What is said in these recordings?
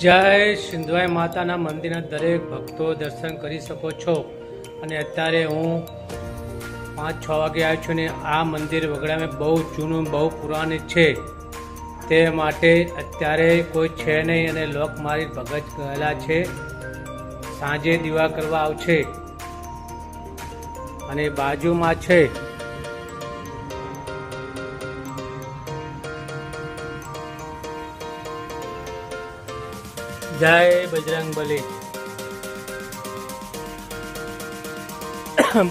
જય સિંધવાઈ માતાના મંદિરના દરેક ભક્તો દર્શન કરી શકો છો। અને અત્યારે હું 5-6 વાગે આવ્યો છું ને આ મંદિર વગડામાં બહુ જૂનું બહુ પુરાણી છે, તે માટે અત્યારે કોઈ છે નહીં અને લોક મારી ભગત ગયેલા છે। સાંજે દીવા કરવા આવશે અને બાજુમાં છે જય બજરંગબલી।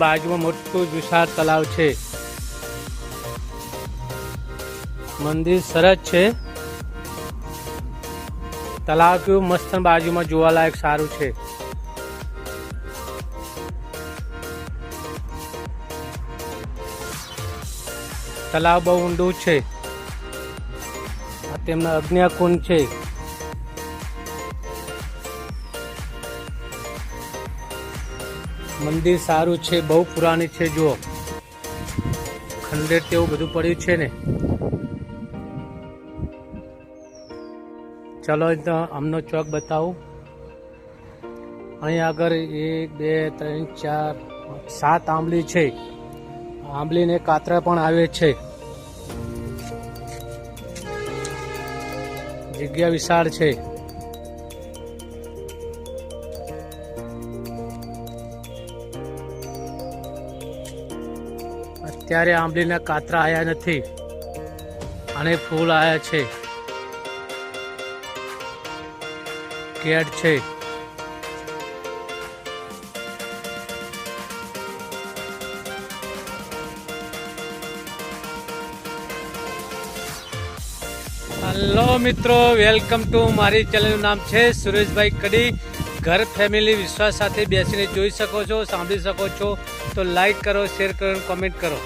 બાજુમાં મોટું વિશાળ તલાવ છે। મંદિર સરસ છે, તલાવ કેવું મસ્ત બાજુમાં જોવાલાયક સારું છે। તલાવ બહુ ઊંડું છે। આ તેમના અગ્નિકુંડ છે। મંદિર સારું છે, બહુ પુરાણી છે। જુઓ ખંડેર તેવું બધું પડ્યું છે ને। ચલો તો અમનો ચોક બતાવું। અહીં આગળ 1 2 3 4 7 આંબલી છે। આંબલીને કાતરા પણ આવે છે। જગ્યા વિશાળ છે। અત્યારે આંબલીના કાતરા આવ્યા નથી અને ફૂલ આવ્યા છે। કેડ છે। હેલો મિત્રો, વેલકમ ટુ મારી ચેનલનું નામ છે સુરેશભાઈ કડી। ઘર ફેમિલી વિશ્વાસ સાથે બેસીને જોઈ શકો છો, સાંભળી શકો છો। તો લાઈક કરો, શેર કરો, કમેન્ટ કરો।